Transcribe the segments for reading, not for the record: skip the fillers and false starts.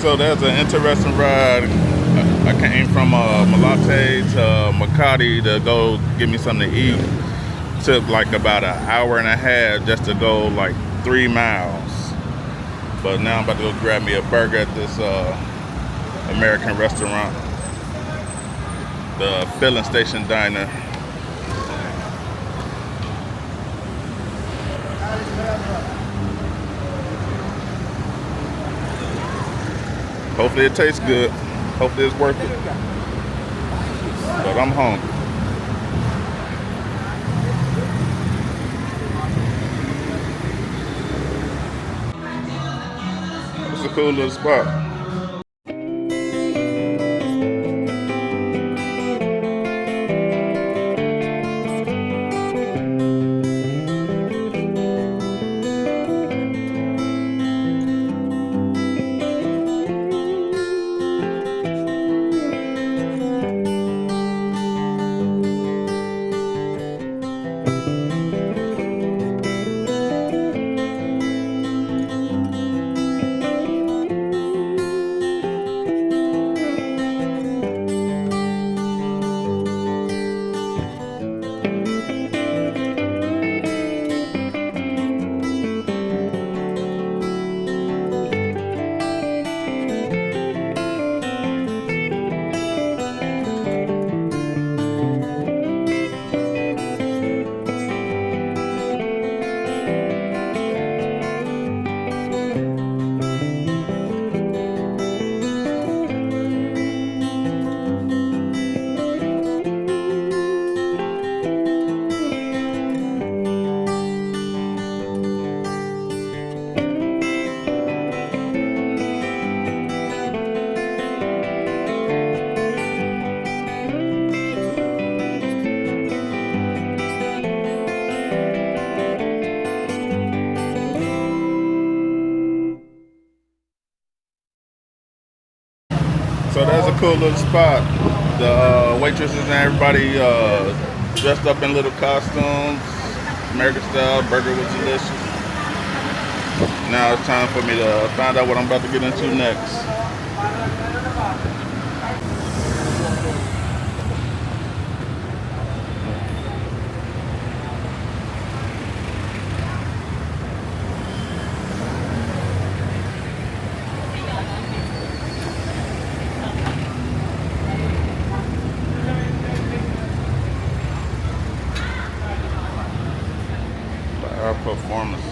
So there's an interesting ride. I came from Malate to Makati to go get me something to eat. Took like about an hour and a half just to go like 3 miles. But now I'm about to go grab me a burger at this American restaurant, the Filling Station Diner. Hopefully it tastes good. Hopefully it's worth it. But I'm hungry. It's a cool little spot. So that's a cool little spot. The waitresses and everybody dressed up in little costumes, American style. Burger was delicious. Now it's time for me to find out what I'm about to get into next. Our performances.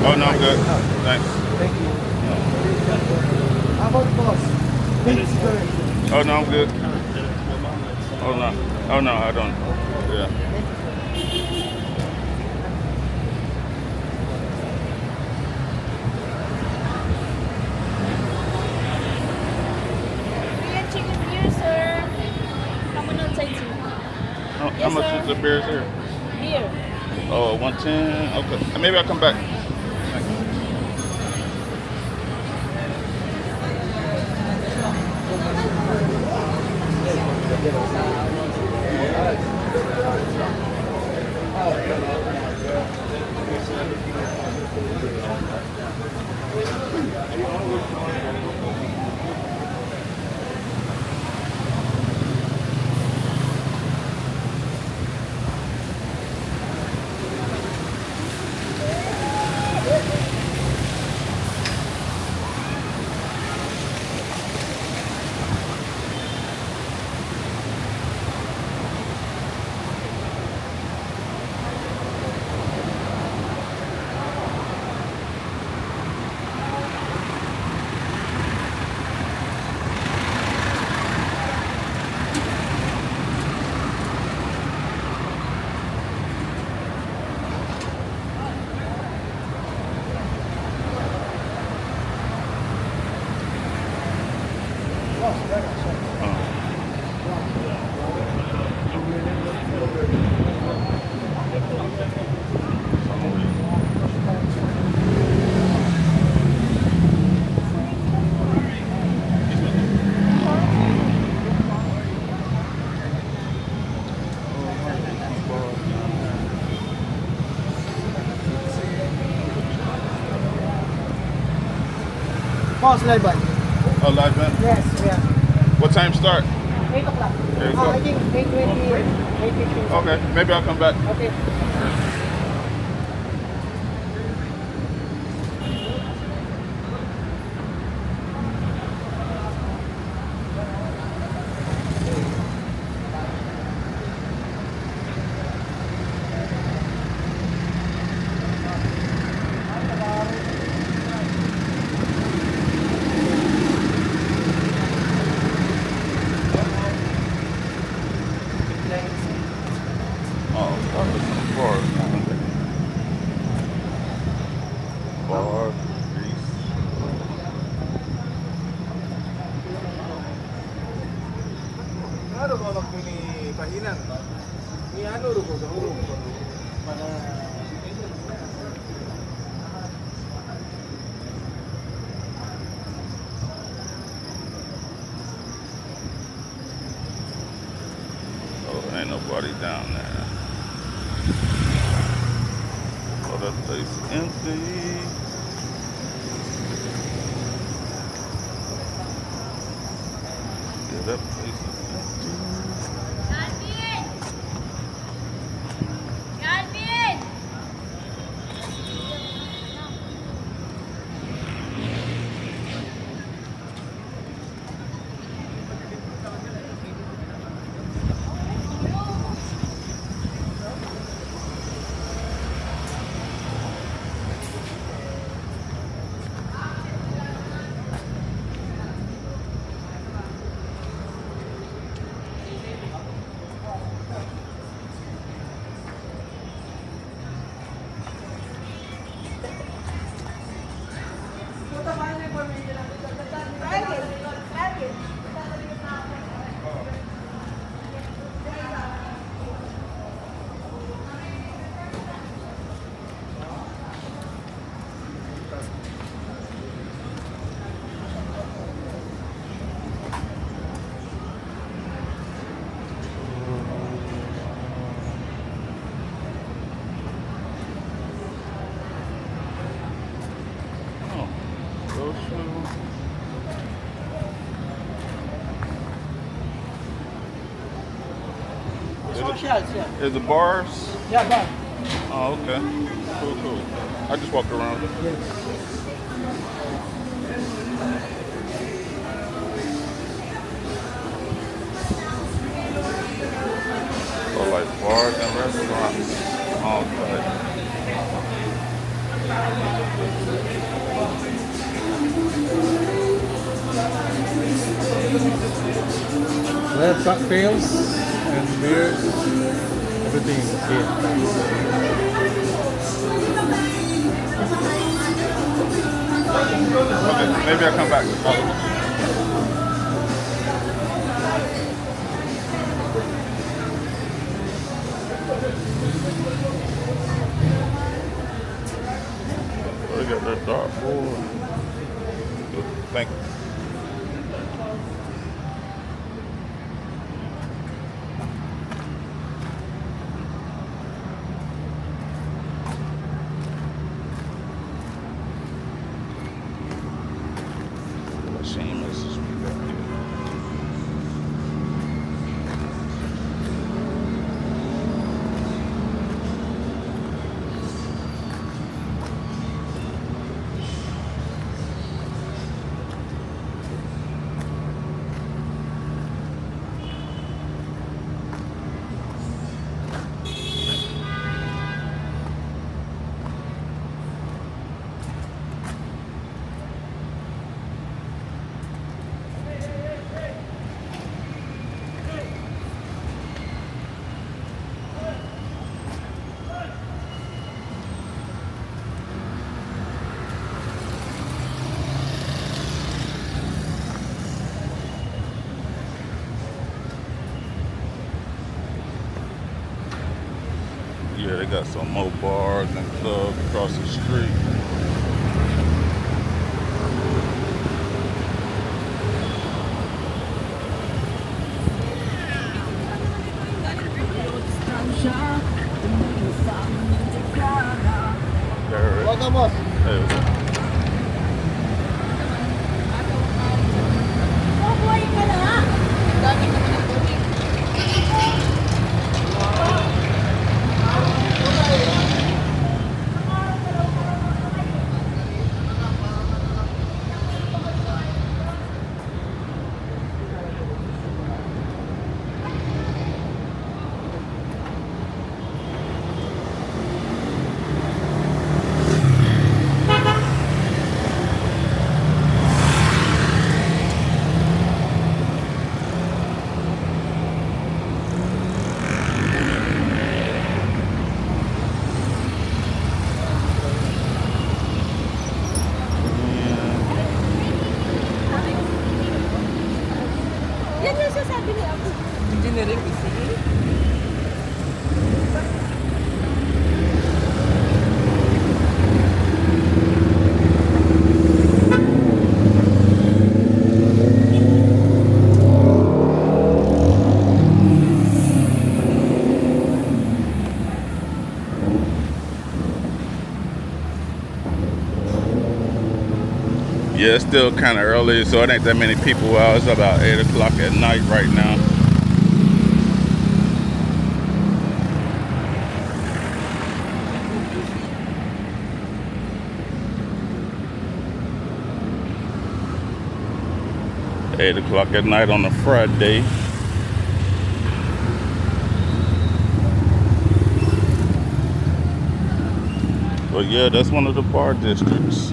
Oh no, I'm good. Thanks. Thank you. How about boss? Oh no, I'm good. Oh no. Oh no, I don't. Yeah. Korean chicken beer, sir. Come on outside, sir. How much is the beers here? Beer. Oh, 110. Okay. Maybe I'll come back. Boss, live band. Oh, live band. Yes, yeah. What time start? 8 o'clock. 8 o'clock. I think 8:20, 8:15. Okay, maybe I'll come back. Okay. Oh, that was some bars. Bar, grease. Ano ba magmuni pahinan? Ni ano ro ko dahuro ko para Oh, ain't nobody down there. Oh, that place empty. Yeah, that place is empty. Calvin! Calvin! Oh, those shoes. Socials, yeah. Is the bars? Yeah, bar. Oh, okay. Cool, cool. I just walked around. Yes. So like bars and restaurants. Okay. we have cocktails and beers, everything is here. Okay, maybe I'll come back. Oh, they got that dark board. Thank you. Seamless as we got here. Yeah, they got some more bars and clubs across the street. There it is. Welcome, boss. Hey, what's up? Yan yung sasabi ni Abu. Engineering kasi. Yeah, it's still kind of early, so it ain't that many people out. It's about 8 o'clock at night right now. Eight o'clock at night on a Friday. But yeah, that's one of the bar districts.